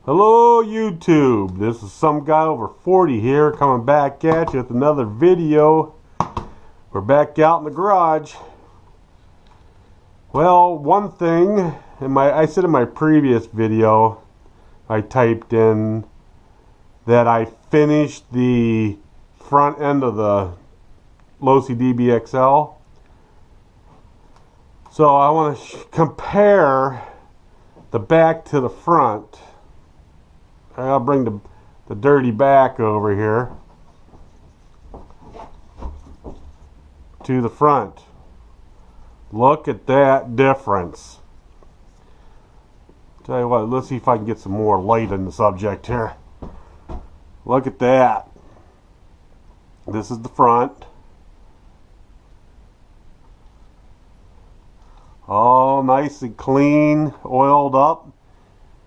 Hello YouTube, this is some guy over 40 here coming back at you with another video. We're back out in the garage. Well, one thing, I said in my previous video, I typed in that I finished the front end of the Losi DBXL. So I want to compare the back to the front. I'll bring the dirty back over here to the front. Look at that difference. Tell you what, let's see if I can get some more light in the subject here. Look at that. This is the front. All nice and clean, oiled up,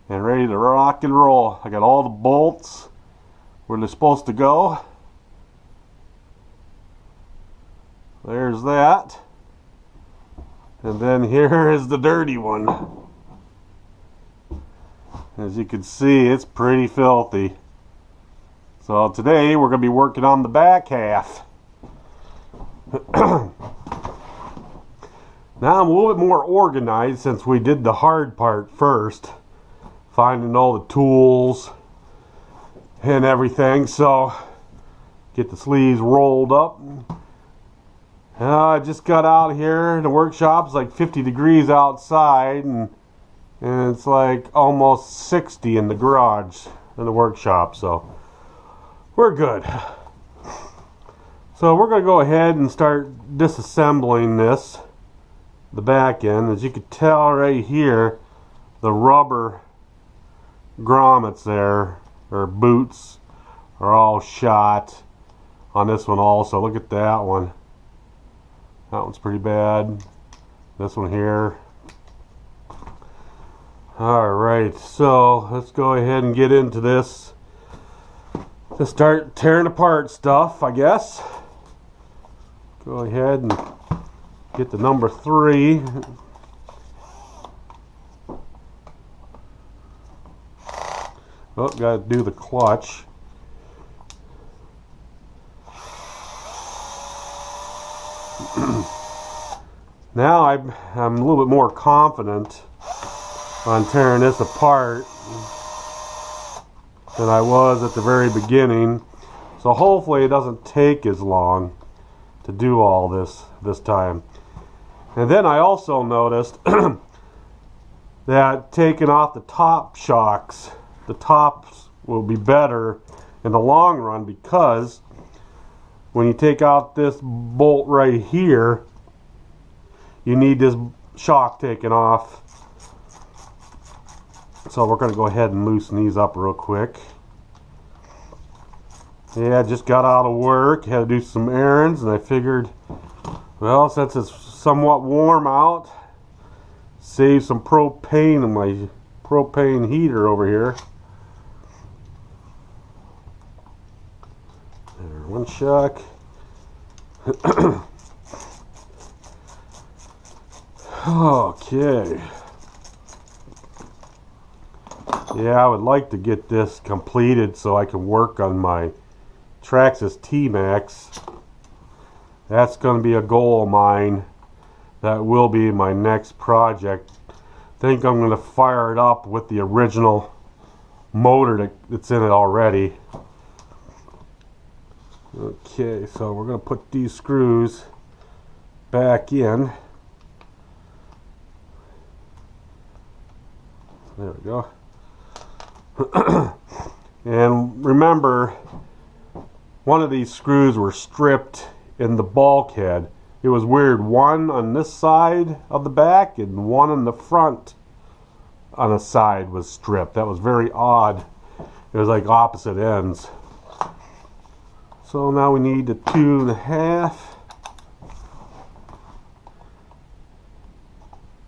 and ready to rock and roll. I got all the bolts where they're supposed to go. There's that. And then here is the dirty one. As you can see, it's pretty filthy. So today we're going to be working on the back half. Now I'm a little bit more organized since we did the hard part first. Finding all the tools and everything. So get the sleeves rolled up. I just got out here in the workshop. It's like 50 degrees outside, and it's like almost 60 in the garage in the workshop. So we're good. So we're going to go ahead and start disassembling this, the back end. As you can tell right here, the rubber grommets there, or boots, are all shot on this one also. Look at that one. That one's pretty bad. This one here. Alright, so let's go ahead and get into this. To start tearing apart stuff, I guess. Go ahead and get the number 3. Oh, gotta do the clutch. Now I'm a little bit more confident on tearing this apart than I was at the very beginning. So hopefully it doesn't take as long to do all this time. And then I also noticed that taking off the top shocks, the tops will be better in the long run, because when you take out this bolt right here, you need this shock taken off. So we're going to go ahead and loosen these up real quick. Yeah, just got out of work, had to do some errands, and I figured, well, since it's somewhat warm out, save some propane in my propane heater over here. There, one shock. Okay. Yeah, I would like to get this completed so I can work on my Traxxas T-Max. That's going to be a goal of mine. That will be my next project. I think I'm going to fire it up with the original motor that's in it already. Okay, so we're going to put these screws back in. There we go. And remember, one of these screws were stripped in the bulkhead. It was weird. One on this side of the back and one on the front on the side was stripped. That was very odd. It was like opposite ends. So now we need the 2.5.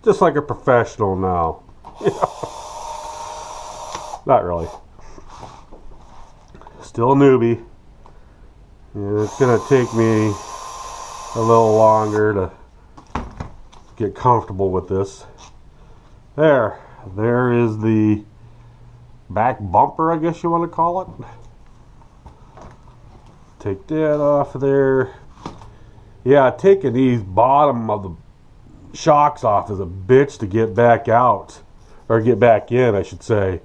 Just like a professional now. Not really. Still a newbie. And it's going to take me a little longer to get comfortable with this. There is the back bumper, I guess you want to call it. Take that off of there. Yeah, taking these bottom of the shocks off is a bitch to get back out, or get back in, I should say.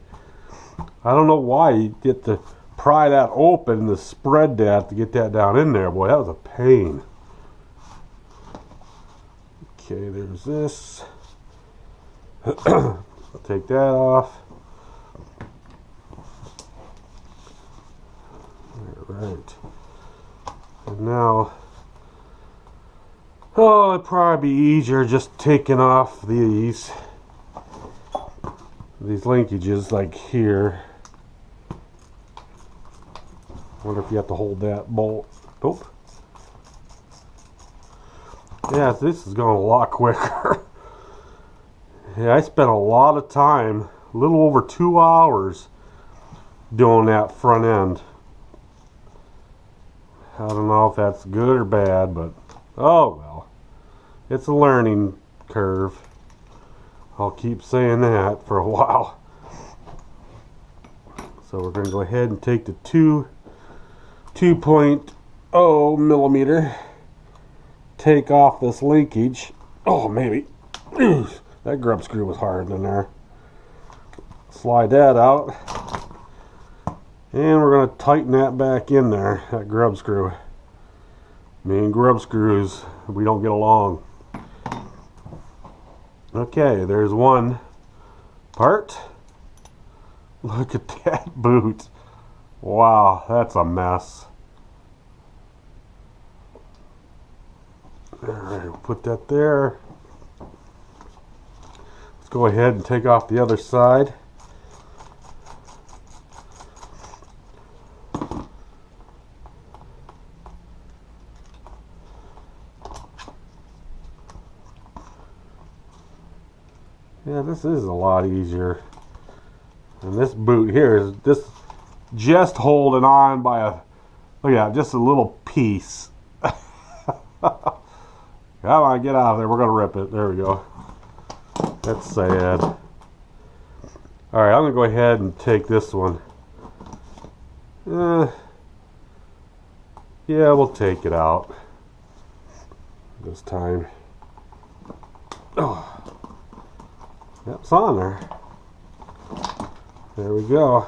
I don't know why you get to pry that open and to spread that to get that down in there. Boy, that was a pain. Okay, there's this. Take that off. Alright. And now, oh, it'd probably be easier just taking off these linkages like here. Wonder if you have to hold that bolt. Nope. Yeah, this is going a lot quicker. Yeah, I spent a lot of time, a little over 2 hours, doing that front end. I don't know if that's good or bad, but oh well. It's a learning curve. I'll keep saying that for a while. So we're going to go ahead and take the 2.0 millimeter, take off this linkage. Oh, maybe. That grub screw was hard in there. Slide that out. And we're going to tighten that back in there, that grub screw. Me and grub screws, we don't get along. Okay, there's one part. Look at that boot. Wow, that's a mess. Alright, we'll put that there. Let's go ahead and take off the other side. Yeah, this is a lot easier. And this boot here is just holding on by a, look at that, just a little piece. Come on, get out of there. We're going to rip it. There we go. That's sad. Alright, I'm going to go ahead and take this one. Yeah, we'll take it out this time. Oh. Yep, it's on there. There we go.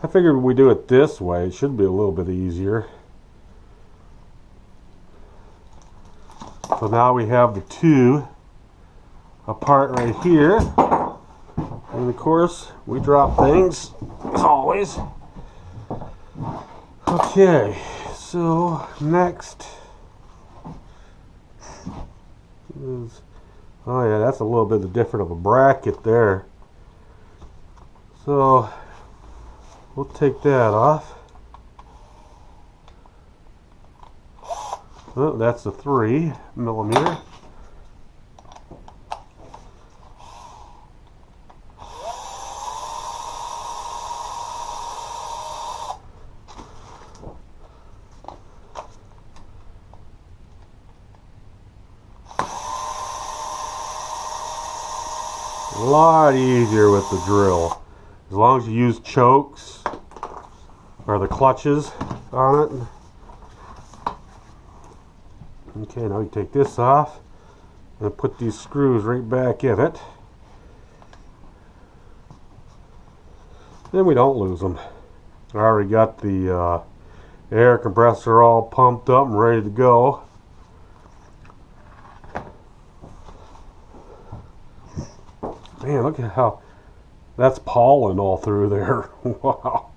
I figured we do it this way. It should be a little bit easier. So now we have the two apart right here. And of course, we drop things as always. Okay, so next is, oh yeah, that's a little bit different of a bracket there. So we'll take that off. Oh, that's the 3 millimeter. A lot easier with the drill. As long as you use chokes or the clutches on it. Okay, now we take this off and put these screws right back in it. Then we don't lose them. I already got the air compressor all pumped up and ready to go. Man, look at how that's pollen all through there. Wow.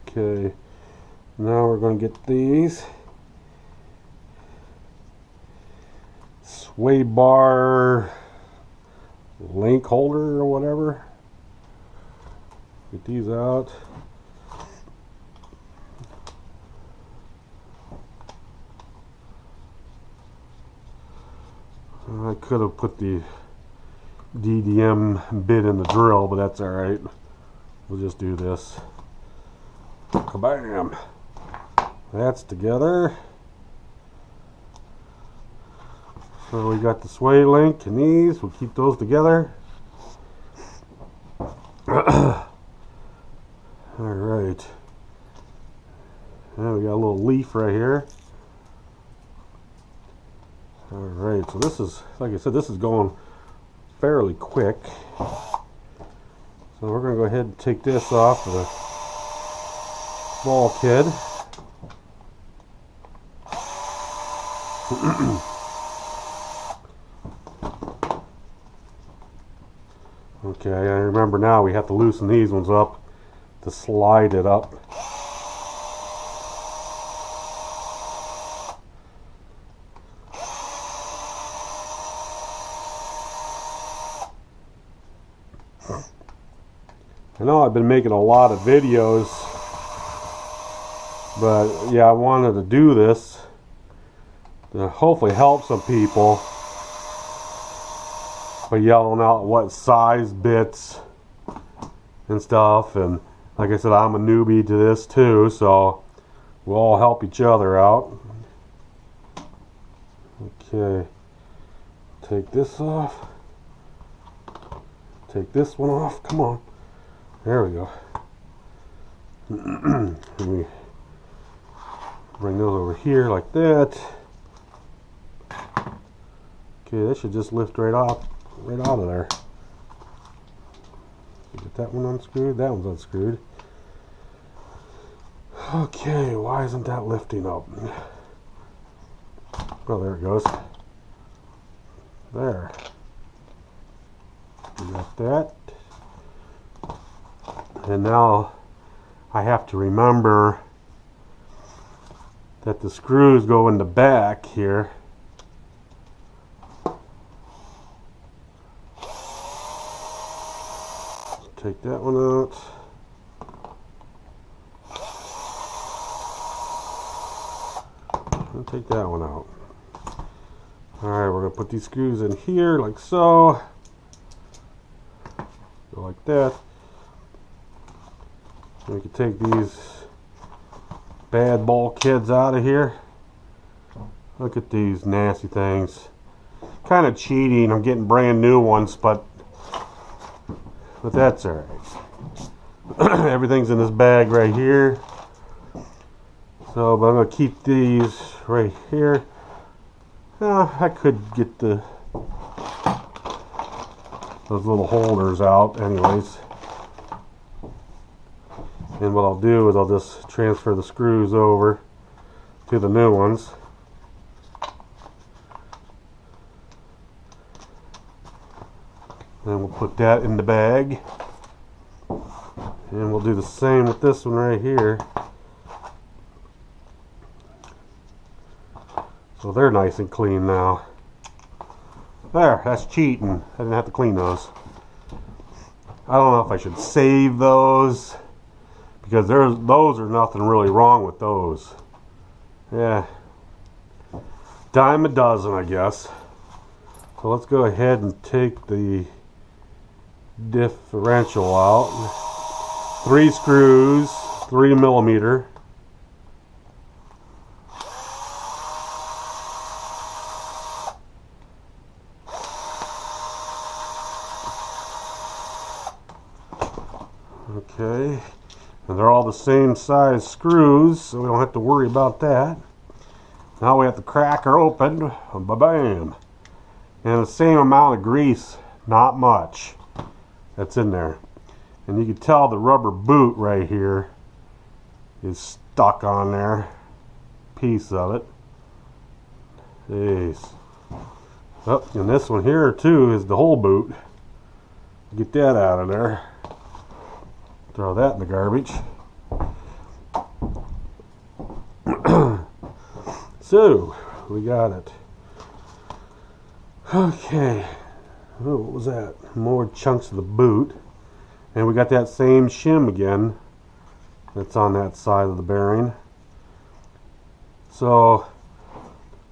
Okay, now we're going to get these sway bar link holder or whatever. Get these out. I could have put the DDM bit in the drill, but that's alright. We'll just do this. Kabam! That's together. So we got the sway link and these. We'll keep those together. little leaf right here. Alright, so this is, like I said, this is going fairly quick. So we're going to go ahead and take this off of the bulkhead. Okay, I remember now we have to loosen these ones up to slide it up. I know I've been making a lot of videos, but yeah, I wanted to do this to hopefully help some people by yelling out what size bits and stuff. And like I said, I'm a newbie to this too, so we'll all help each other out. Okay, take this off, take this one off, come on. There we go. Let me bring those over here like that. Okay, that should just lift right out of there. Get that one unscrewed. That one's unscrewed. Okay, why isn't that lifting up? Oh, there it goes. There. We got that. And now I have to remember that the screws go in the back here. Take that one out. And take that one out. Alright, we're going to put these screws in here like so. Go like that. And we can take these bad bulkheads out of here. Look at these nasty things. Kind of cheating. I'm getting brand new ones, but that's alright. Everything's in this bag right here. So, but I'm going to keep these right here. I could get those little holders out anyways. And what I'll do is I'll just transfer the screws over to the new ones. And we'll put that in the bag. And we'll do the same with this one right here. So they're nice and clean now. There, that's cheating. I didn't have to clean those. I don't know if I should save those, because those are nothing really wrong with those. Yeah. Dime a dozen, I guess. So let's go ahead and take the differential out. 3 screws, 3mm. Okay, and they're all the same size screws, so we don't have to worry about that. Now we have to crack her open, ba-bam, and the same amount of grease, not much, that's in there. And you can tell the rubber boot right here is stuck on there, piece of it. Jeez. Oh, and this one here too is the whole boot. Get that out of there. Throw that in the garbage. So, we got it. Okay. Oh, what was that? More chunks of the boot. And we got that same shim again that's on that side of the bearing. So,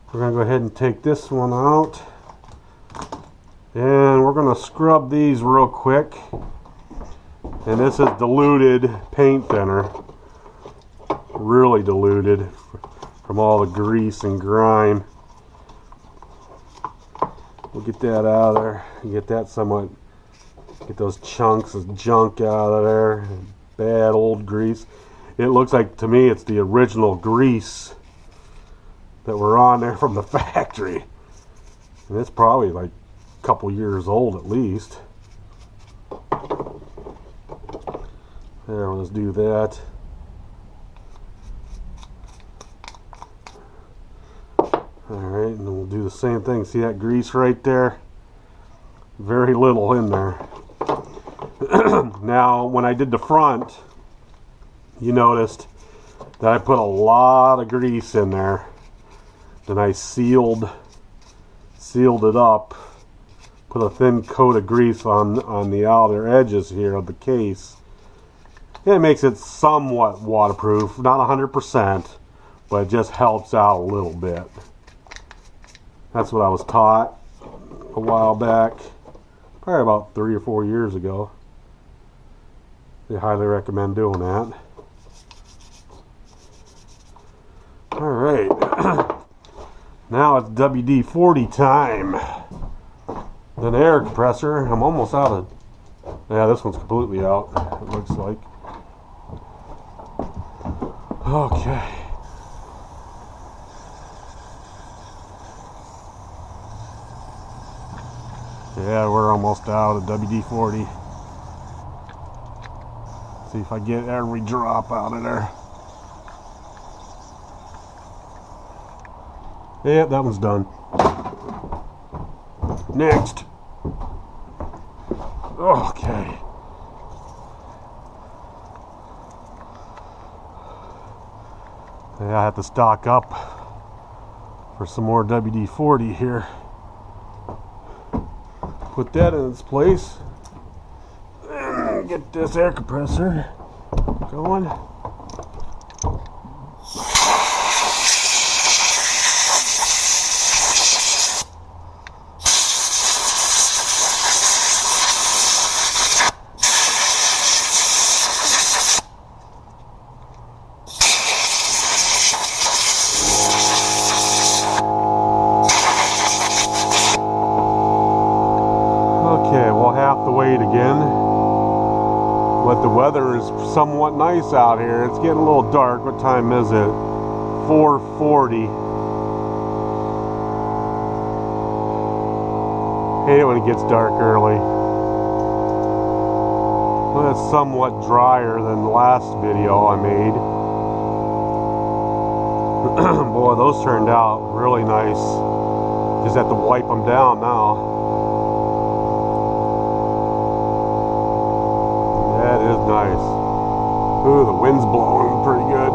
we're going to go ahead and take this one out. And we're going to scrub these real quick. And this is diluted paint thinner, really diluted from all the grease and grime. We'll get that out of there, get that somewhat, get those chunks of junk out of there, bad old grease. It looks like, to me, it's the original grease that were on there from the factory. And it's probably like a couple years old at least. There, let's do that. Alright, and then we'll do the same thing. See that grease right there? Very little in there. Now, when I did the front, you noticed that I put a lot of grease in there. Then I sealed it up. Put a thin coat of grease on the outer edges here of the case. It makes it somewhat waterproof, not 100%, but it just helps out a little bit. That's what I was taught a while back, probably about 3 or 4 years ago. They highly recommend doing that. Alright, now it's WD-40 time. Then air compressor, I'm almost out of, yeah, this one's completely out, it looks like. Okay. Yeah, we're almost out of WD-40. See if I get every drop out of there. Yeah, that one's done. Next. Okay. Yeah, I have to stock up for some more WD-40 here. Put that in its place. And get this air compressor going. Okay, well, half the weight again. But the weather is somewhat nice out here. It's getting a little dark. What time is it? 4:40. Hate it when it gets dark early. Well, it's somewhat drier than the last video I made. Boy, those turned out really nice. Just have to wipe them down now. That is nice. Ooh, the wind's blowing pretty good.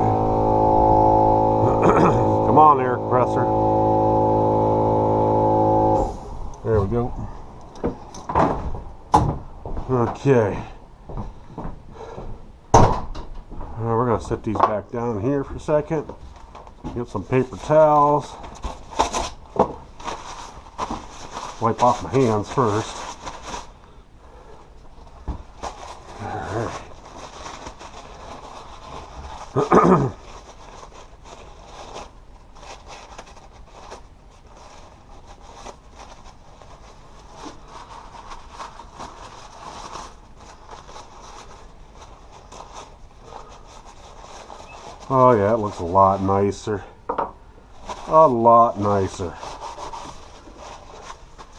Come on, air compressor. There we go. Okay. We're going to set these back down here for a second. Get some paper towels. Wipe off my hands first. Oh yeah, it looks a lot nicer. A lot nicer.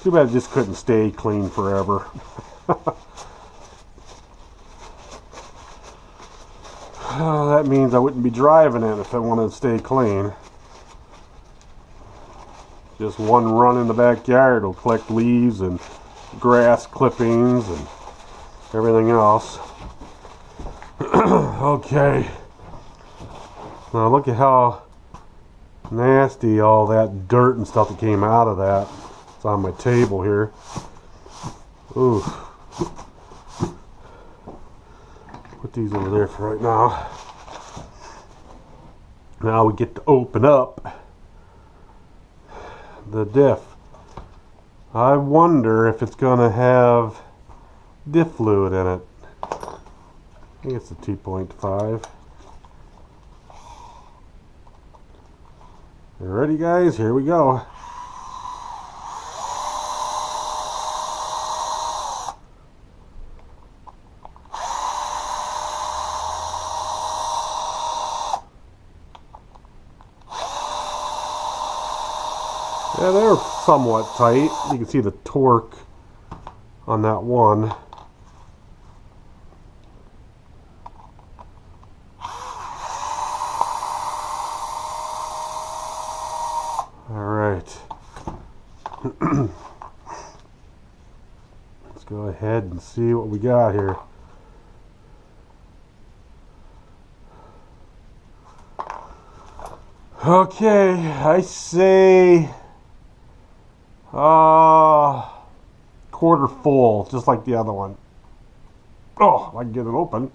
Too bad it just couldn't stay clean forever. That means I wouldn't be driving it if I wanted to stay clean. Just one run in the backyard will collect leaves and grass clippings and everything else. Okay. Now look at how nasty all that dirt and stuff that came out of that. It's on my table here. Ooh. Put these over there for right now. Now we get to open up the Diff. I wonder if it's going to have Diff fluid in it. I think it's a 2.5. You ready, guys? Here we go. Yeah, they're somewhat tight. You can see the torque on that one. Alright. Let's go ahead and see what we got here. Okay, I say quarter full, just like the other one. Oh, I can get it open.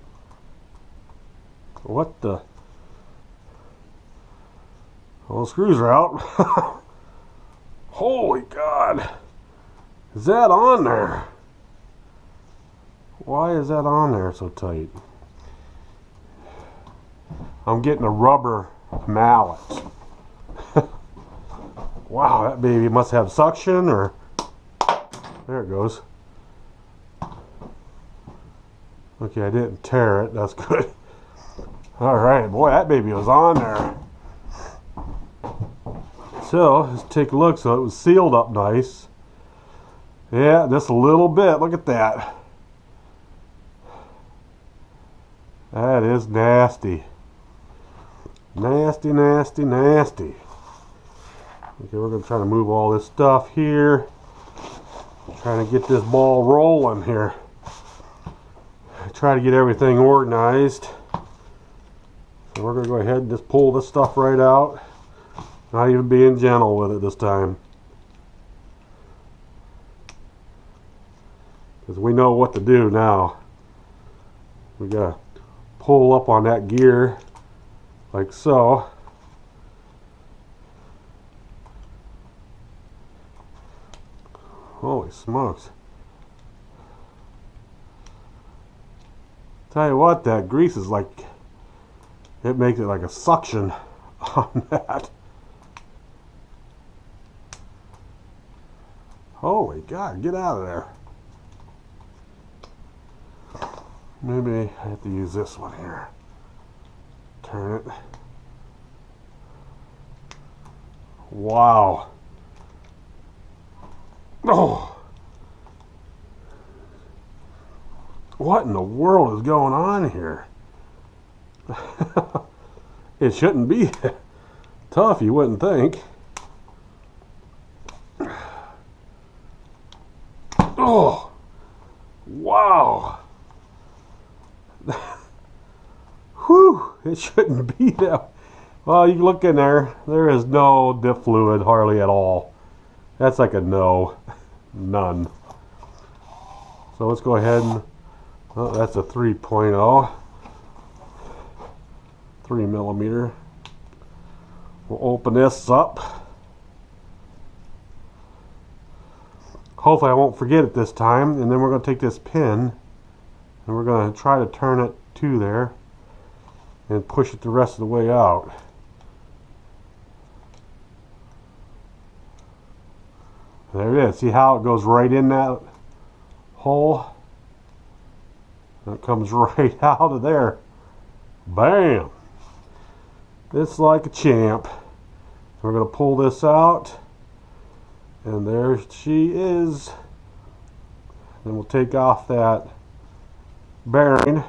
What the? Well, the screws are out. Holy God. Is that on there? Why is that on there so tight? I'm getting a rubber mallet. Wow, that baby must have suction, or there it goes. Okay, I didn't tear it. That's good. Alright, boy, that baby was on there. So, let's take a look. So it was sealed up nice. Yeah, just a little bit. Look at that. That is nasty. Nasty, nasty, nasty. Okay, we're going to try to move all this stuff here. Trying to get this ball rolling here. Try to get everything organized. So we're going to go ahead and just pull this stuff right out. Not even being gentle with it this time. Because we know what to do now. We got to pull up on that gear like so. Holy smokes. Tell you what, that grease is like, it makes it like a suction on that. Holy God, get out of there. Maybe I have to use this one here. Turn it. Wow. Oh. What in the world is going on here? It shouldn't be tough, you wouldn't think. Oh, wow. Whew, it shouldn't be that. Well, you look in there, there is no diff fluid hardly at all. That's like a no, none. So let's go ahead and, oh, that's a 3.0, 3 millimeter. We'll open this up. Hopefully I won't forget it this time. And then we're going to take this pin and we're going to try to turn it to there and push it the rest of the way out. There it is. See how it goes right in that hole? And it comes right out of there. Bam! It's like a champ. We're going to pull this out. And there she is. Then we'll take off that bearing.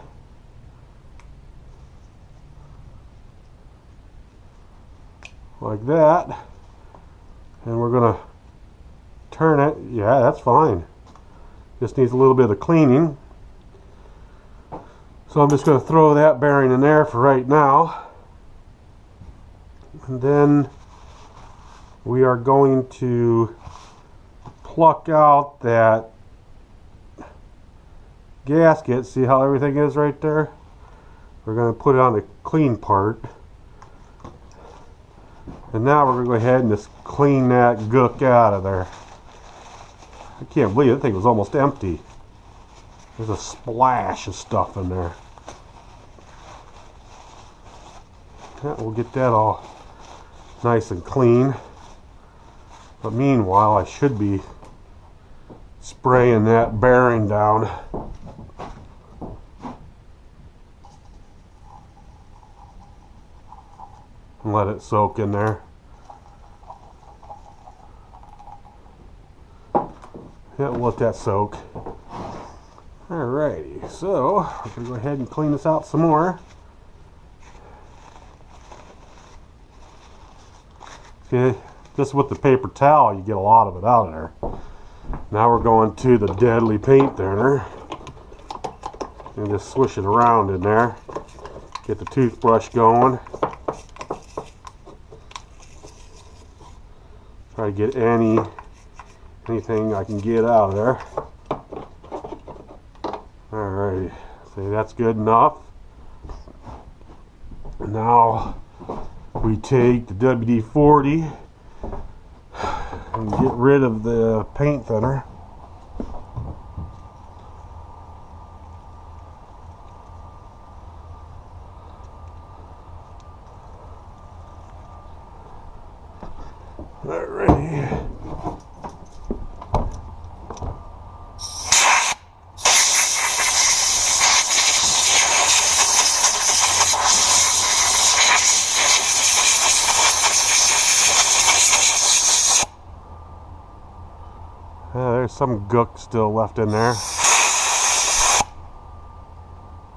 Like that. And we're going to turn it. Yeah, that's fine. Just needs a little bit of cleaning. So I'm just going to throw that bearing in there for right now. And then we are going to pluck out that gasket. See how everything is right there? We're going to put it on the clean part. And now we're going to go ahead and just clean that gook out of there. I can't believe it. That thing was almost empty. There's a splash of stuff in there. Yeah, we'll get that all nice and clean. But meanwhile, I should be spraying that bearing down. And let it soak in there. we'll let that soak. Alrighty, so we're going to go ahead and clean this out some more. See, just with the paper towel, you get a lot of it out of there. Now we're going to the deadly paint thinner and just swish it around in there. Get the toothbrush going. Try to get anything I can get out of there. Alright, see, that's good enough. Now we take the WD-40 and get rid of the paint thinner. Alrighty. There's some gook still left in there.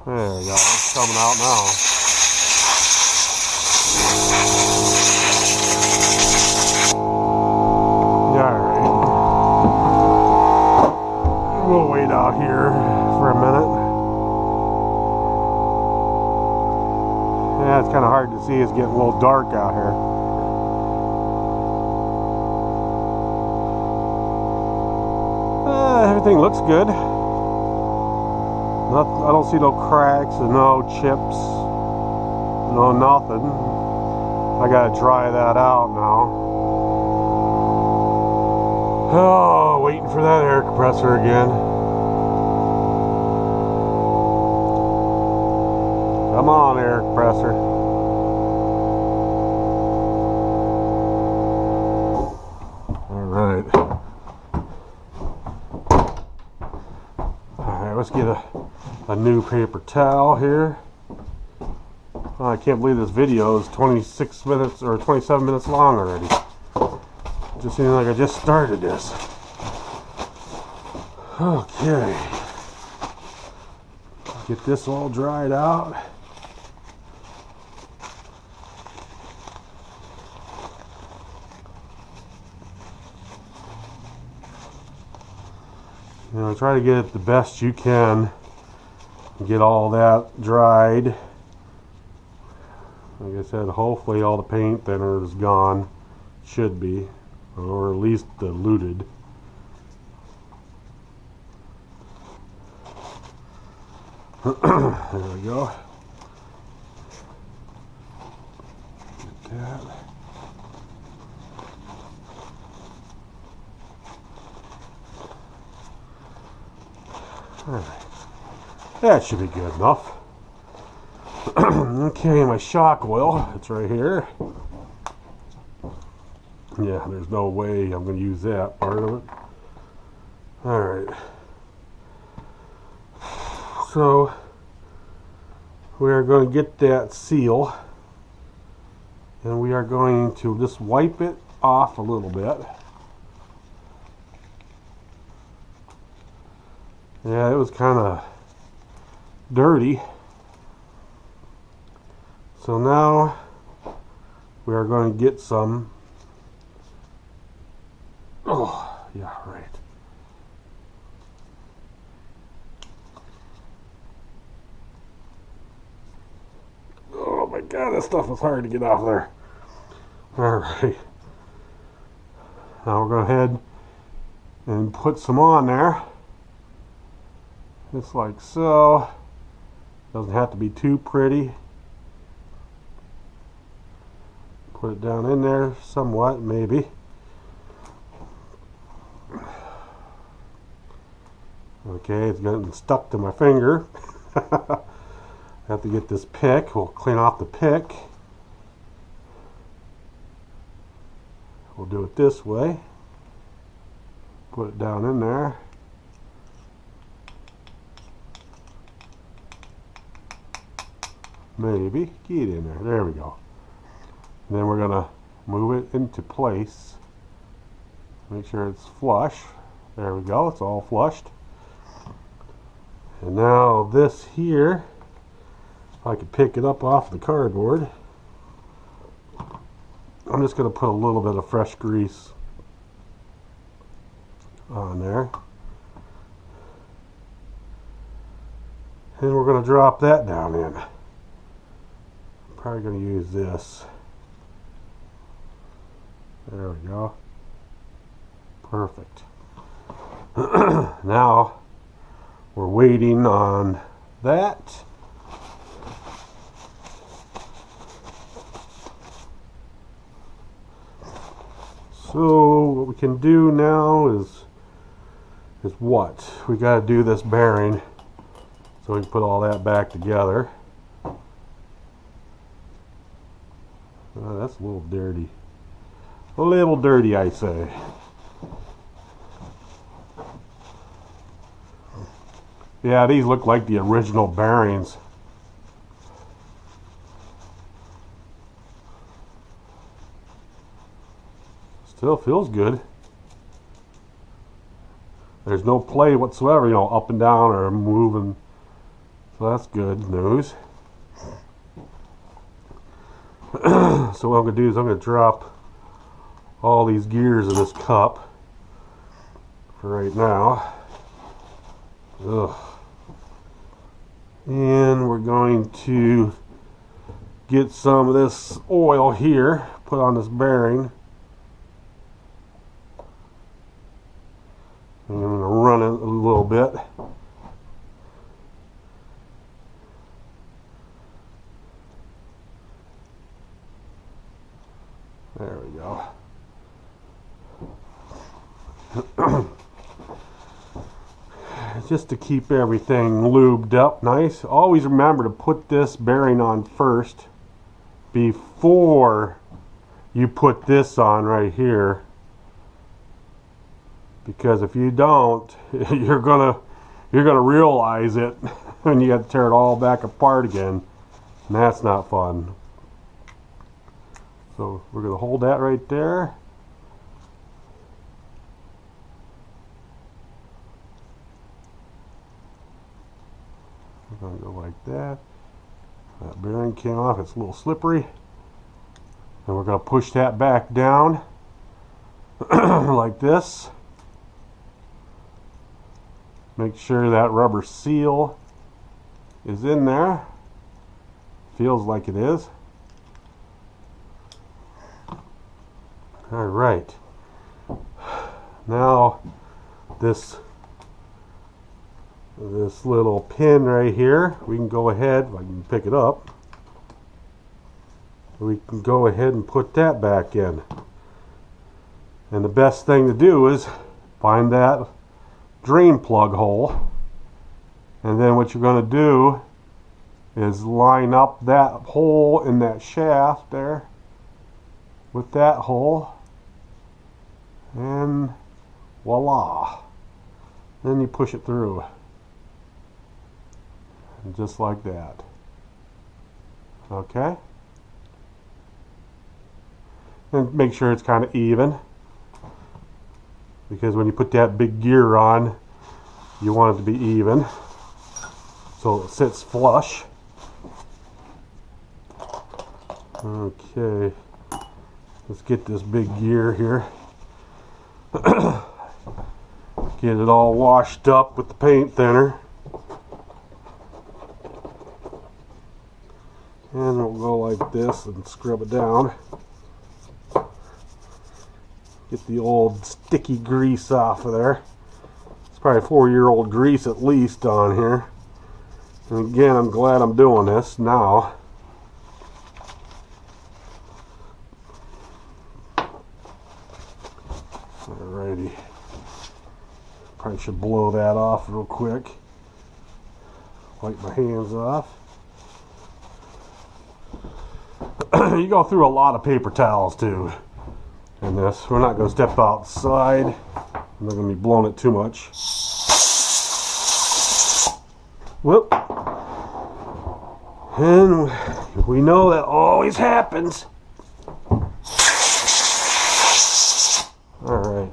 There we go, it's coming out now. Yeah, alright. We'll wait out here for a minute. Yeah, it's kind of hard to see. It's getting a little dark out here. Everything looks good. I don't see no cracks and no chips, no nothing. I gotta dry that out now. Oh, waiting for that air compressor again. Come on, air compressor. Alright. Let's get a new paper towel here. Oh, I can't believe this video is 26 minutes or 27 minutes long already. It just seems like I just started this. Okay. Get this all dried out. You know, try to get it the best you can. Get all that dried. Like I said, hopefully all the paint thinner is gone. Should be, or at least diluted. There we go. Get that. Alright, that should be good enough. Okay, my shock oil, it's right here. Yeah, there's no way I'm going to use that part of it. Alright. So, we are going to get that seal. And we are going to just wipe it off a little bit. Yeah, it was kind of dirty. So now we are going to get some. Oh, yeah, right. Oh my God, that stuff was hard to get off there. All right. Now we're going to head and put some on there. Just like so. Doesn't have to be too pretty. Put it down in there somewhat, maybe. Okay, it's getting stuck to my finger. I have to get this pick. We'll clean off the pick. We'll do it this way. Put it down in there. Maybe. Get in there. There we go. And then we're going to move it into place. Make sure it's flush. There we go, it's all flushed. And now this here, if I could pick it up off the cardboard, I'm just going to put a little bit of fresh grease on there. And we're going to drop that down in. Probably going to use this. There we go. Perfect. Now we're waiting on that. So what we can do now is what? We got to do this bearing so we can put all that back together. That's a little dirty. A little dirty, I say. Yeah, these look like the original bearings. Still feels good. There's no play whatsoever, you know, up and down or moving. So that's good news. So what I'm going to do is I'm going to drop all these gears in this cup for right now. Ugh. And we're going to get some of this oil here, put on this bearing. I'm going to run it a little bit. There we go. Just to keep everything lubed up nice. Always remember to put this bearing on first before you put this on right here, because if you don't, you're gonna realize it and you have to tear it all back apart again, and that's not fun. So we're gonna hold that right there. We're going to go like that. That bearing came off, it's a little slippery. And we're going to push that back down like this. Make sure that rubber seal is in there. Feels like it is. Alright. Now this little pin right here, we can go ahead, if I can pick it up, we can go ahead and put that back in. And the best thing to do is find that drain plug hole, and then what you're going to do is line up that hole in that shaft there with that hole, and voila, then you push it through. Just like that. Okay? And make sure it's kind of even, because when you put that big gear on, you want it to be even so it sits flush. Okay, let's get this big gear here. Get it all washed up with the paint thinner. And we'll go like this and scrub it down. Get the old sticky grease off of there. It's probably 4-year-old grease at least on here. And again, I'm glad I'm doing this now. Alrighty. Probably should blow that off real quick. Wipe my hands off. You go through a lot of paper towels too in this. We're not going to step outside. I'm not going to be blowing it too much. Whoop. And we know that always happens. Alright.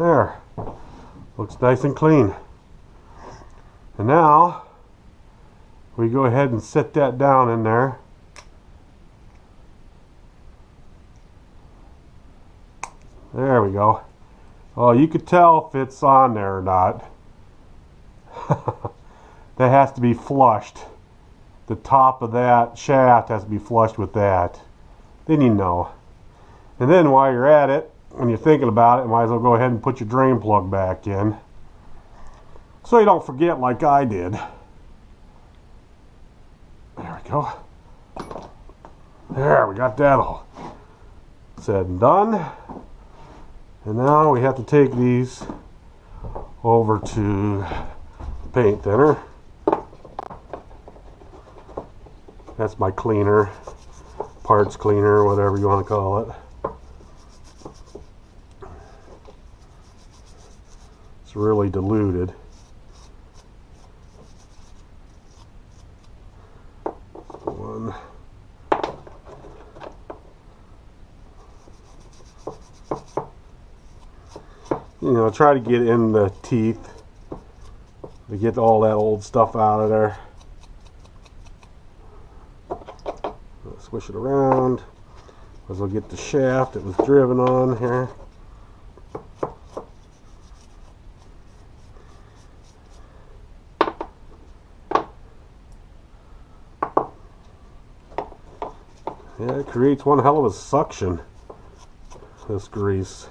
There. Looks nice and clean. And now we go ahead and set that down in there. There we go. Oh, you could tell if it's on there or not. That has to be flushed. The top of that shaft has to be flushed with that. Then you know. And then while you're at it, when you're thinking about it, you might as well go ahead and put your drain plug back in, so you don't forget like I did. There we go. There, we got that all said and done. And now we have to take these over to paint thinner. That's my cleaner, parts cleaner, whatever you want to call it. It's really diluted. One. You know, try to get in the teeth to get all that old stuff out of there. Swish it around. As we'll get the shaft that was driven on here. Yeah, it creates one hell of a suction, this grease.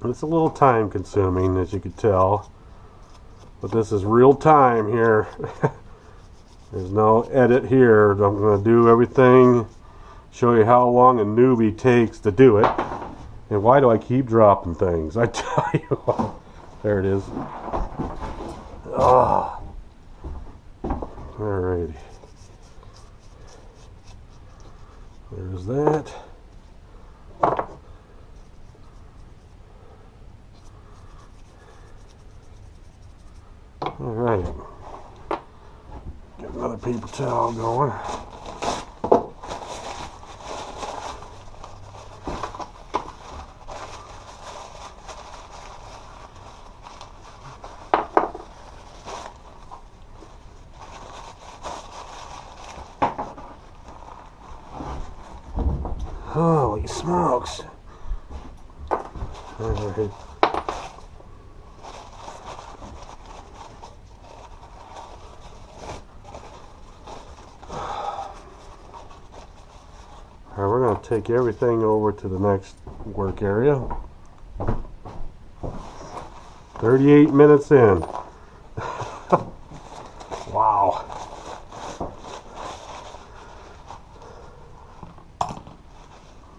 It's a little time consuming, as you can tell, but this is real time here. There's no edit here. I'm going to do everything, show you how long a newbie takes to do it. And why do I keep dropping things? I tell you what. There it is. Ah. Alrighty. There's that. Alright, get another paper towel going. Holy smokes. Alright. Alright, we're going to take everything over to the next work area. 38 minutes in. Wow.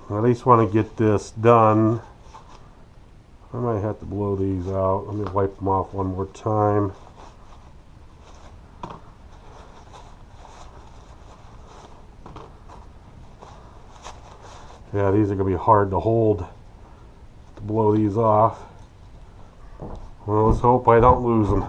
I at least want to get this done. I might have to blow these out. Let me wipe them off one more time. Yeah, these are going to be hard to hold to blow these off. Well, let's hope I don't lose them.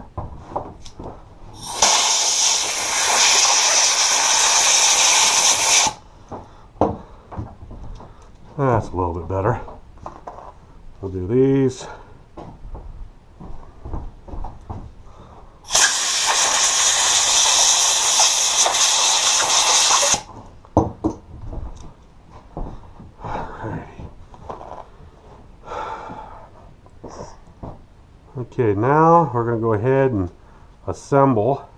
That's a little bit better. We'll do these. Okay, now we're going to go ahead and assemble.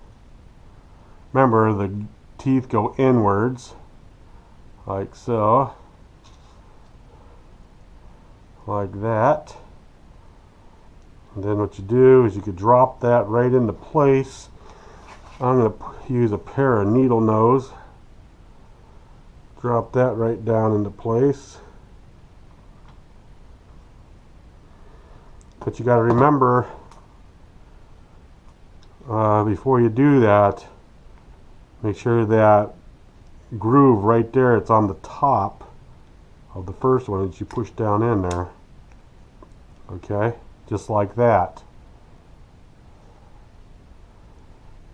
Remember, the teeth go inwards, like so, like that. And then what you do is you could drop that right into place. I'm going to use a pair of needle nose. Drop that right down into place. But you got to remember, before you do that, make sure that groove right there. It's on the top of the first one that you push down in there. Okay, just like that.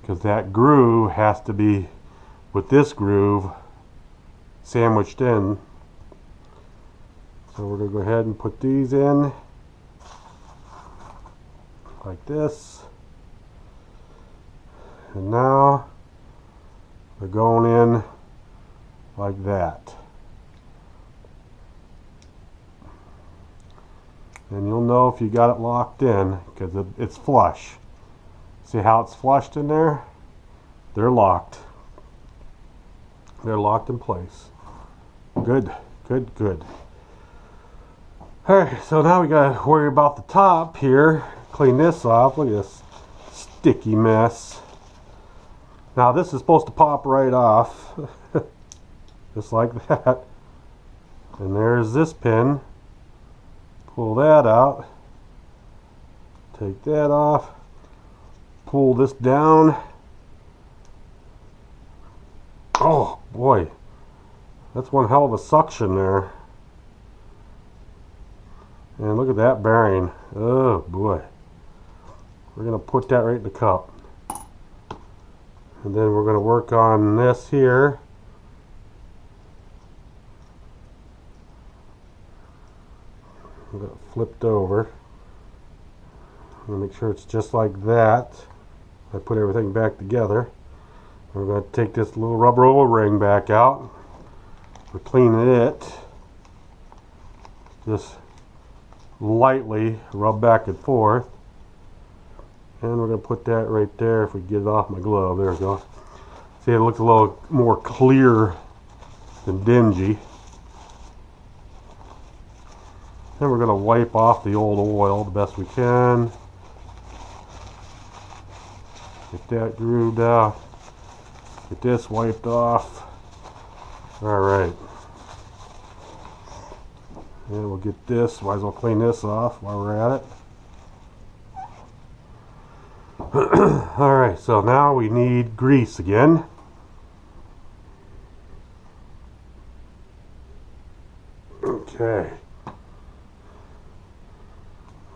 Because that groove has to be with this groove sandwiched in. So we're going to go ahead and put these in like this. And now they're going in like that. And you'll know if you got it locked in because it's flush. See how it's flushed in there? They're locked. They're locked in place. Good, good, good. Alright, so now we gotta worry about the top here. Clean this off. Look at this sticky mess. Now this is supposed to pop right off. Just like that. And there's this pin. Pull that out. Take that off. Pull this down. Oh boy, that's one hell of a suction there. And look at that bearing. Oh boy, we're gonna put that right in the cup, and then we're gonna work on this here. I'm gonna flip it over. I'm gonna make sure it's just like that. I put everything back together. We're going to take this little rubber O-ring back out. We're cleaning it. Just lightly rub back and forth. And we're going to put that right there if we get it off my glove. There we go. See, it looks a little more clear than dingy. Then we're going to wipe off the old oil the best we can. Get that grooved out. Get this wiped off. Alright. And we'll get this. Might as well clean this off while we're at it. Alright, so now we need grease again. Okay.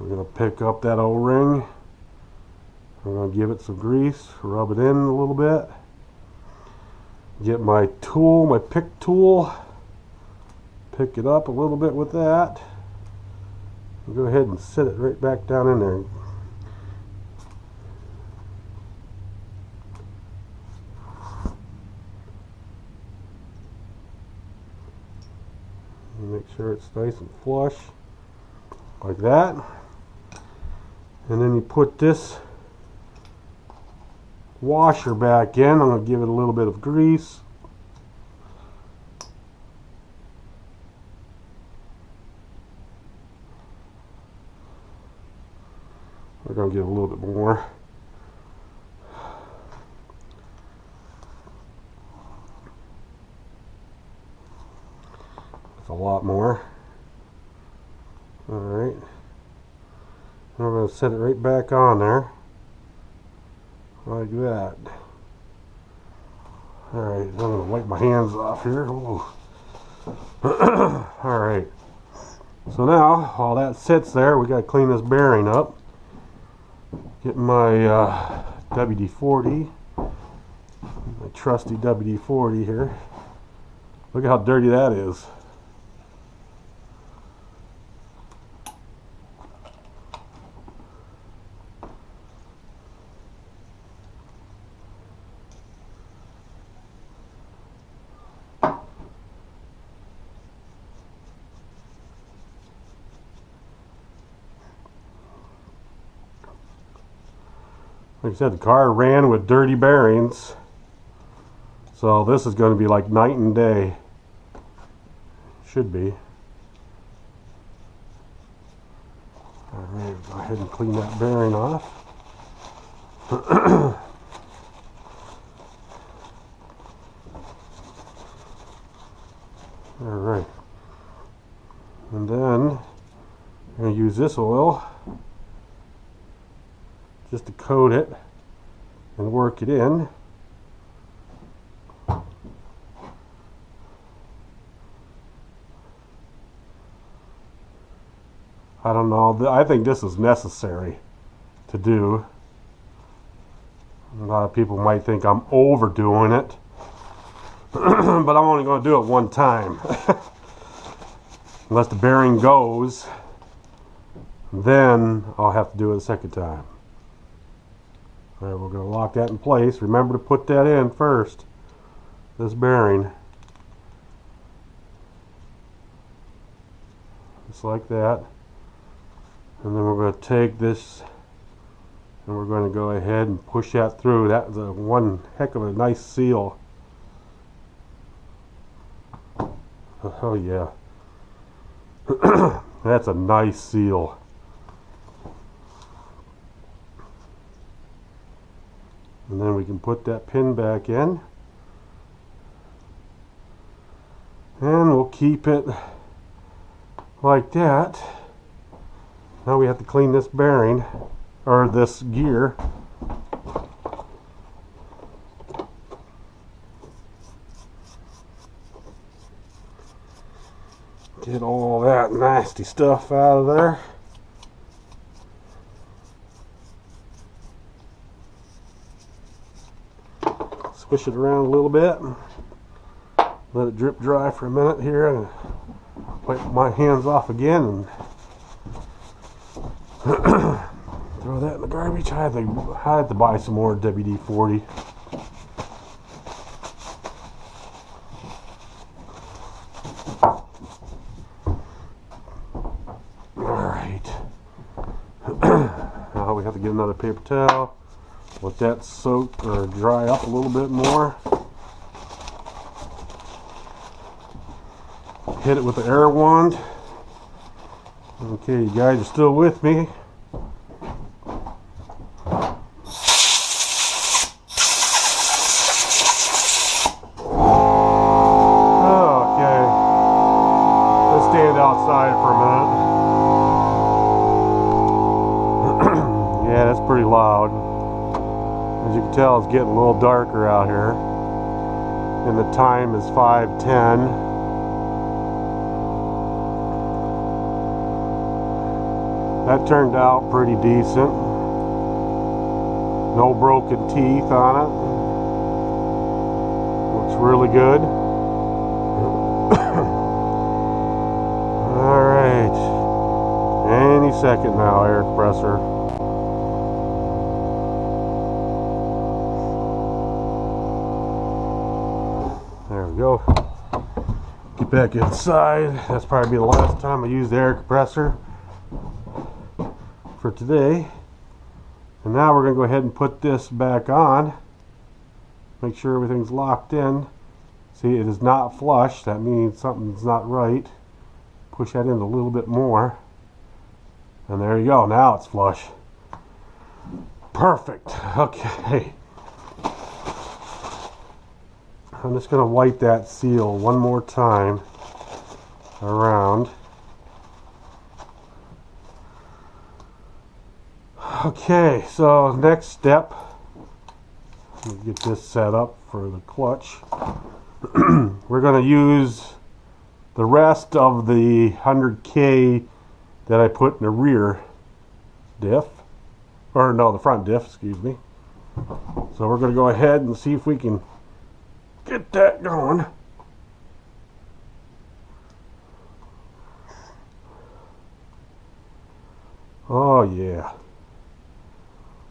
We're going to pick up that O-ring. I'm going to give it some grease, rub it in a little bit. Get my tool, my pick tool, pick it up a little bit with that. And go ahead and set it right back down in there. And make sure it's nice and flush, like that. And then you put this washer back in. I'm going to give it a little bit of grease. We're going to give a little bit more. That's a lot more. Alright. We're going to set it right back on there. Like that. Alright, I'm going to wipe my hands off here. Alright. So now, while that sits there, we got to clean this bearing up. Get my WD-40. My trusty WD-40 here. Look at how dirty that is. Like I said, the car ran with dirty bearings, so this is going to be like night and day. Should be. Alright, go ahead and clean that bearing off. Alright. And then I'm going to use this oil just to coat it and work it in. I don't know. I think this is necessary to do. A lot of people might think I'm overdoing it, but I'm only going to do it one time. Unless the bearing goes, then I'll have to do it a second time. All right, we're going to lock that in place. Remember to put that in first, this bearing. Just like that. And then we're going to take this and we're going to go ahead and push that through. That was one heck of a nice seal. Oh yeah. That's a nice seal. And then we can put that pin back in. And we'll keep it like that. Now we have to clean this bearing, or this gear. Get all that nasty stuff out of there. Squish it around a little bit. Let it drip dry for a minute here, and wipe my hands off again and throw that in the garbage. I had to buy some more WD-40. Alright. Now we have to get another paper towel. Let that soak or dry up a little bit more. Hit it with the air wand. Okay, you guys are still with me. Okay. Let's stand outside for a minute. Yeah, that's pretty loud. As you can tell, it's getting a little darker out here. And the time is 5:10. That turned out pretty decent. No broken teeth on it. Looks really good. Alright. Any second now, air compressor. There we go. Get back inside. That's probably the last time I use the air compressor for today. And now we're going to go ahead and put this back on. Make sure everything's locked in. See, it is not flush. That means something's not right. Push that in a little bit more. And there you go. Now it's flush. Perfect. Okay. I'm just going to wipe that seal one more time around. Okay, so next step, let me get this set up for the clutch. We're going to use the rest of the 100K that I put in the rear diff, or no, the front diff, excuse me. So we're going to go ahead and see if we can get that going. Oh yeah.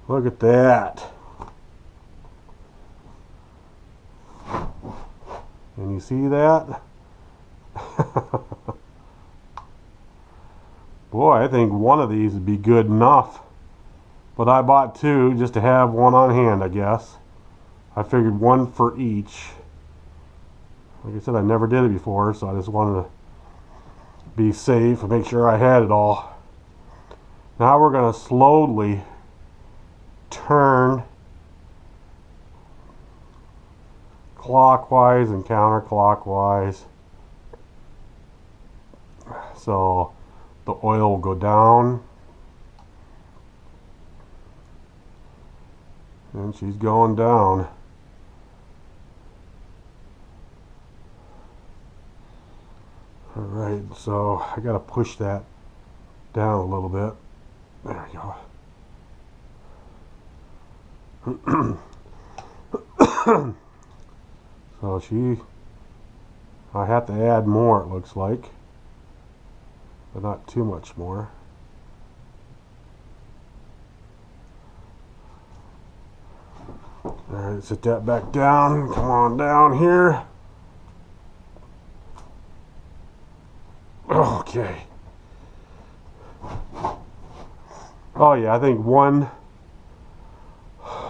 Look at that. Can you see that? Boy, I think one of these would be good enough. But I bought two just to have one on hand, I guess. I figured one for each. Like I said, I never did it before, so I just wanted to be safe and make sure I had it all. Now we're going to slowly turn clockwise and counterclockwise, so the oil will go down, and she's going down. Alright, so I gotta push that down a little bit. There we go. So I have to add more, it looks like, but not too much more. Alright, sit that back down. Come on down here. Okay. Oh yeah, I think one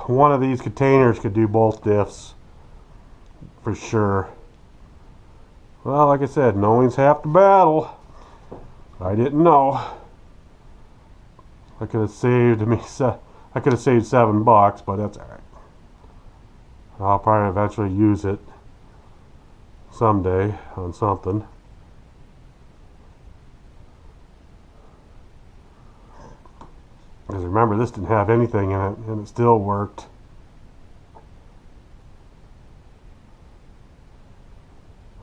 of these containers could do both diffs for sure. Well, like I said, knowing's half the battle. I didn't know. I could have saved $7, but that's alright. I'll probably eventually use it someday on something. Because remember, this didn't have anything in it, and it still worked.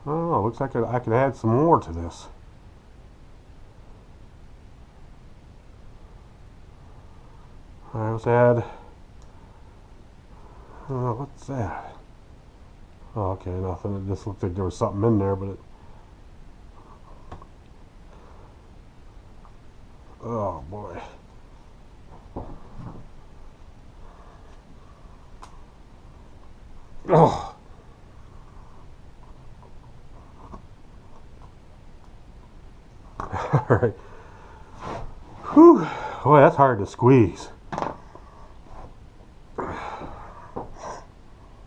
Oh, looks like I could add some more to this. Alright, let's add... what's that? Oh, okay, nothing. It just looked like there was something in there, but it... Oh, boy. Oh! Alright. Whew. Boy, that's hard to squeeze.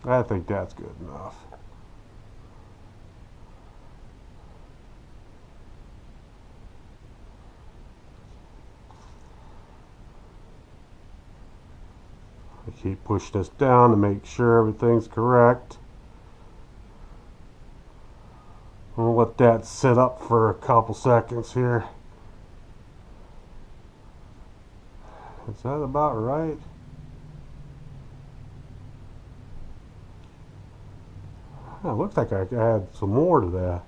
I think that's good enough. I keep pushing this down to make sure everything's correct. I'll let that sit up for a couple seconds here. Is that about right? It looks like I could add some more to that.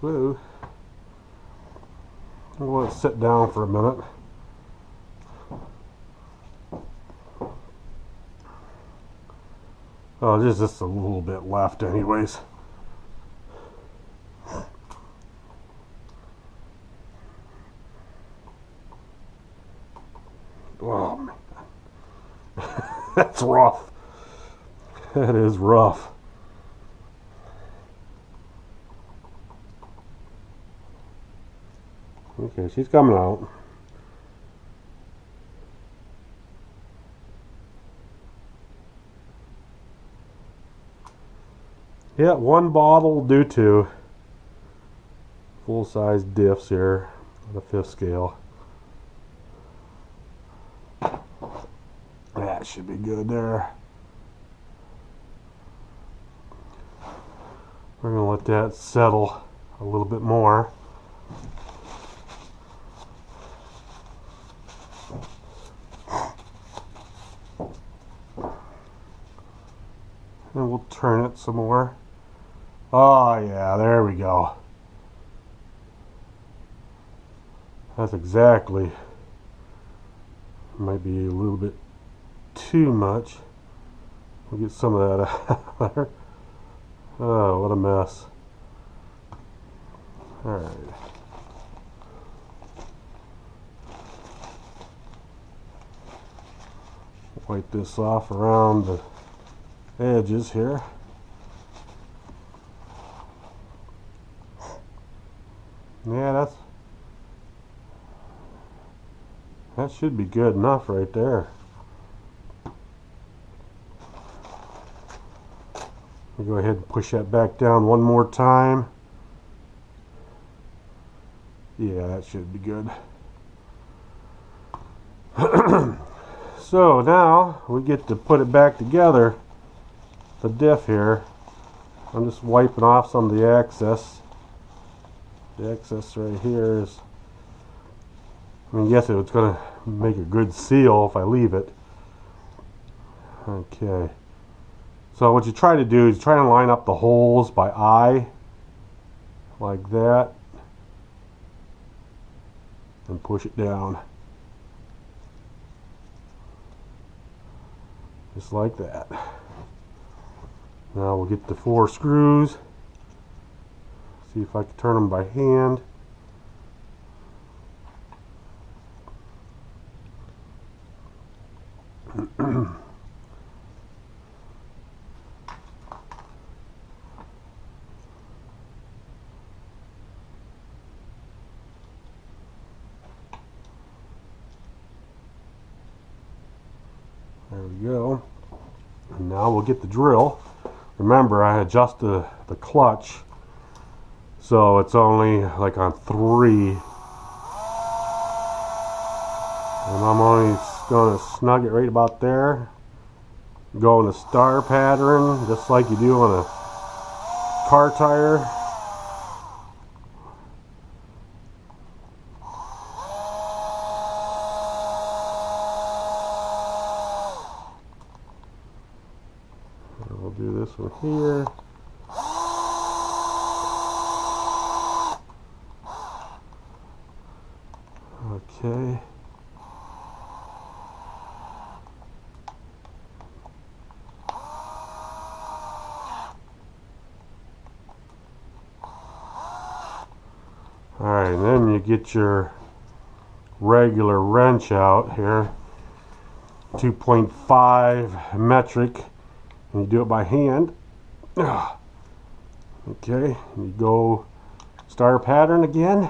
Woo. I'll let it sit down for a minute. Oh, there's just a little bit left anyways. Oh, man. That's rough. That is rough. Okay, she's coming out. Yeah, one bottle will do two. Full-size diffs here on the 5th scale. That should be good there. We're going to let that settle a little bit more. And we'll turn it some more. Oh yeah, there we go. That's exactly. Might be a little bit too much. We'll get some of that out of there. Oh, what a mess. Alright. Wipe this off around the edges here. Yeah, that should be good enough right there. We'll go ahead and push that back down one more time. Yeah, that should be good. So now we get to put it back together, the diff here. I'm just wiping off some of the excess. The excess right here is, I mean, yes, it's going to make a good seal if I leave it. Okay. So what you try to do is try to line up the holes by eye, like that. and push it down. Just like that. Now we'll get the 4 screws. See if I can turn them by hand. There we go. And now we'll get the drill. Remember, I adjusted the clutch, so it's only like on 3. And I'm only going to snug it right about there. Go in the star pattern, just like you do on a car tire. We'll do this one here. Okay. Alright, and then you get your regular wrench out here, 2.5 metric, and you do it by hand. Okay, you go star pattern again.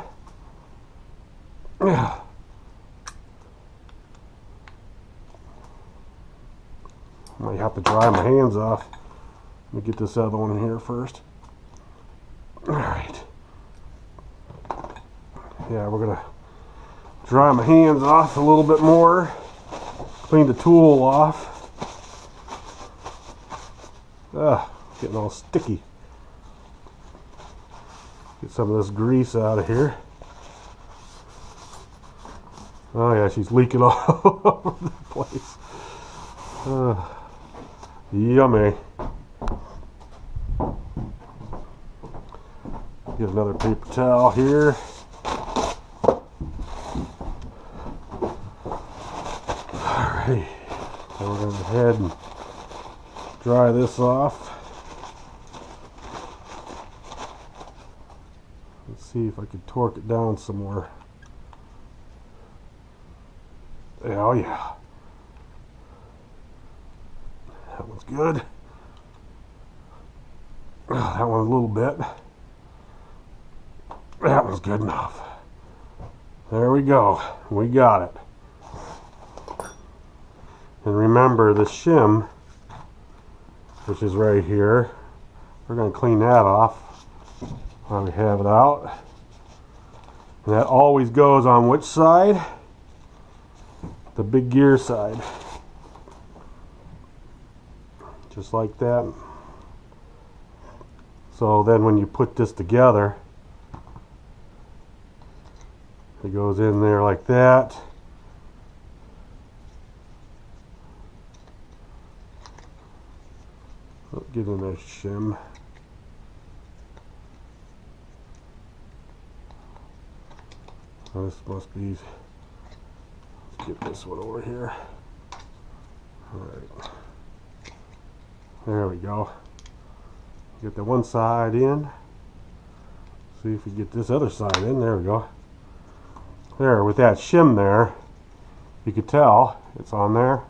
Might have to dry my hands off. Let me get this other one in here first. Alright. Yeah, we're gonna dry my hands off a little bit more. Clean the tool off. Getting all sticky. Get some of this grease out of here. Oh yeah, she's leaking all over the place. Yummy. Get another paper towel here. Alright, so we're going to go ahead and dry this off. Let's see if I can torque it down some more. Oh yeah. That one's good. That one a little bit. That was good enough. There we go. We got it. And remember the shim, which is right here, we're going to clean that off while we have it out. And that always goes on which side? The big gear side. Just like that. So then when you put this together, it goes in there like that. Get in there, shim. Oh, this must be. Let's get this one over here. Alright. There we go. Get the one side in. See if we get this other side in. There we go. There, with that shim there, you could tell it's on there.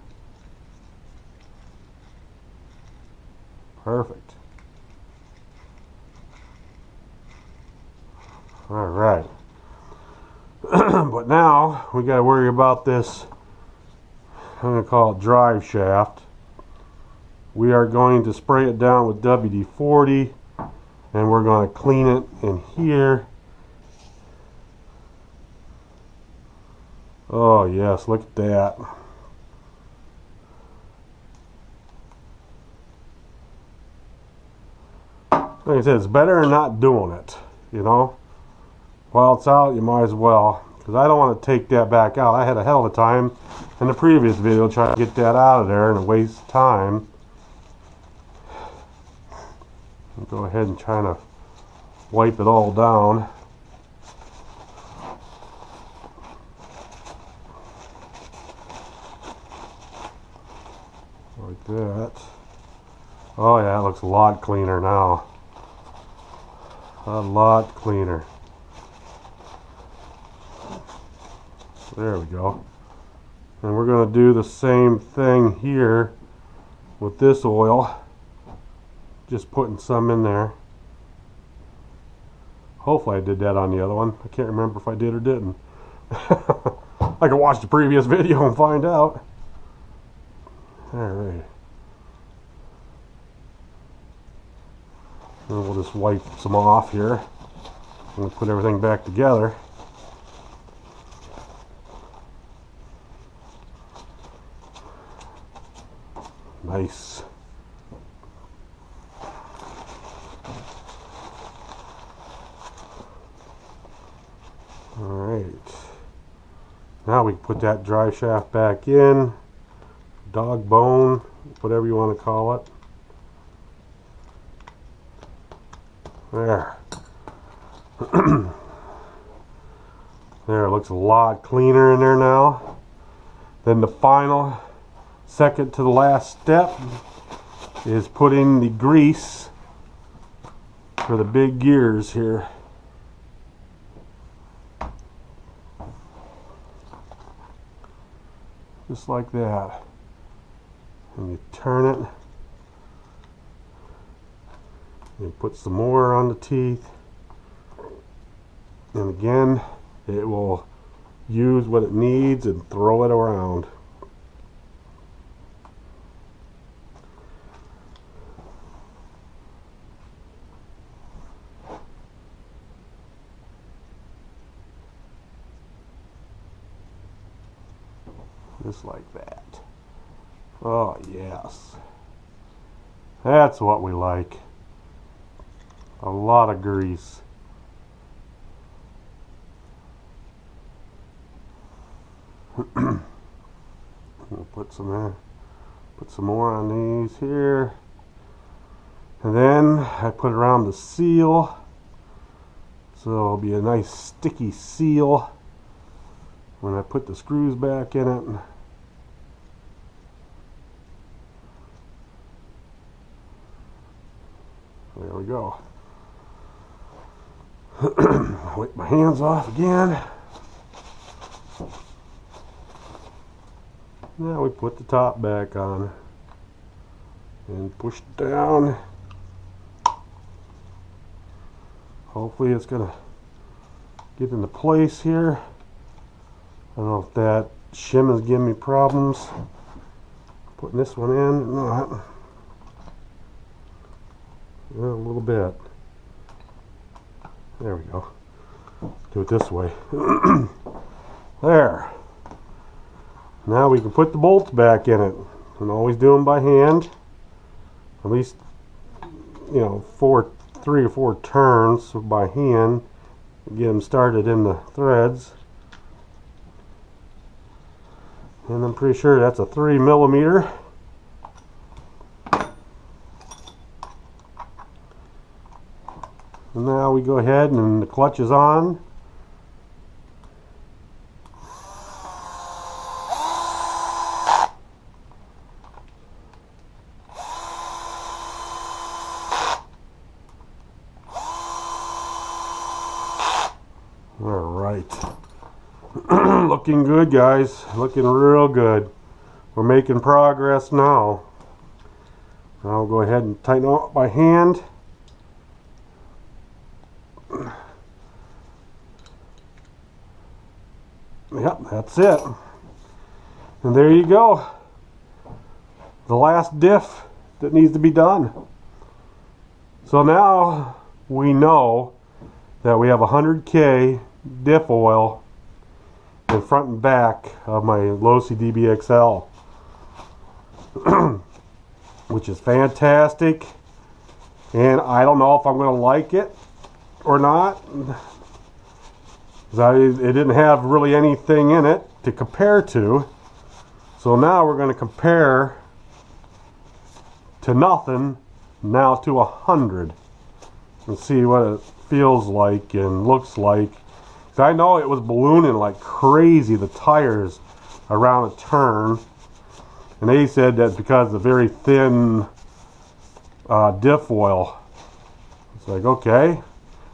Perfect. All right. But now we got to worry about this. I'm going to call it drive shaft. We are going to spray it down with WD-40, and we're going to clean it in here. Oh yes, look at that. Like I said, it's better than not doing it, you know. While it's out, you might as well, because I don't want to take that back out. I had a hell of a time in the previous video trying to get that out of there, and a waste of time. I'll go ahead and try to wipe it all down. like that. Oh yeah, it looks a lot cleaner now. A lot cleaner. There we go. And we're going to do the same thing here with this oil. Just putting some in there. Hopefully I did that on the other one. I can't remember if I did or didn't. I can watch the previous video and find out. Alright. And we'll just wipe some off here. And put everything back together. Nice. Alright. Now we can put that dry shaft back in. Dog bone, whatever you want to call it. There. There, it looks a lot cleaner in there now. Then the final, second to the last step is putting the grease for the big gears here. Just like that. And you turn it. And put some more on the teeth. And again, it will use what it needs and throw it around. Just like that. Oh yes. That's what we like. A lot of grease. We'll put some more on these here. And then I put it around the seal. So it'll be a nice sticky seal when I put the screws back in it. There we go. Wipe my hands off again. Now we put the top back on and push down. Hopefully it's gonna get into place here. I don't know if that shim is giving me problems. Putting this one in or not. A little bit. There we go. Do it this way. There. Now we can put the bolts back in it. And always do them by hand. At least, you know, 3 or 4 turns by hand. Get them started in the threads. And I'm pretty sure that's a 3mm. And now we go ahead and the clutch is on. Alright. Looking good, guys. Looking real good. We're making progress now. I'll go ahead and tighten up by hand. Yep, that's it. And there you go. The last diff that needs to be done. So now we know that we have 100K diff oil in front and back of my Losi DBXL. Which is fantastic. And I don't know if I'm going to like it or not. It didn't have really anything in it to compare to. So now we're going to compare to nothing now to 100 and see what it feels like and looks like. I know it was ballooning like crazy, the tires around a turn, And they said that's because of the very thin diff oil. It's like, okay.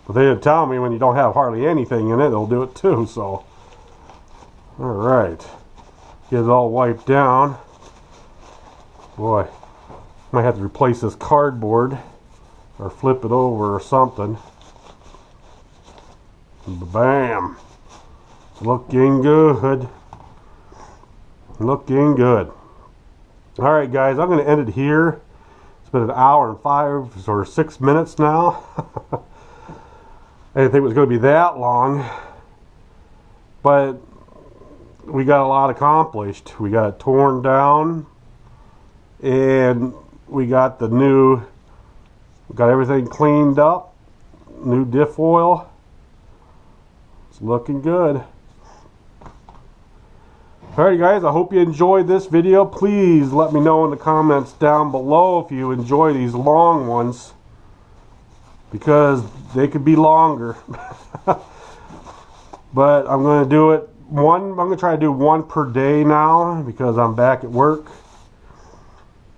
But they didn't tell me when you don't have hardly anything in it, it'll do it too. So, alright. Get it all wiped down. Boy, might have to replace this cardboard or flip it over or something. Bam! Looking good. Looking good. Alright guys, I'm going to end it here. It's been an hour and 5 or 6 minutes now. I didn't think it was going to be that long. But we got a lot accomplished. We got it torn down. And we got got everything cleaned up. New diff oil. It's looking good. Alright guys, I hope you enjoyed this video. Please let me know in the comments down below if you enjoy these long ones, because they could be longer. But I'm going to do it I'm going to try to do one per day now because I'm back at work.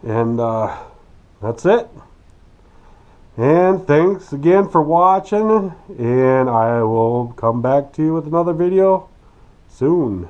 And that's it. And thanks again for watching, and I will come back to you with another video soon.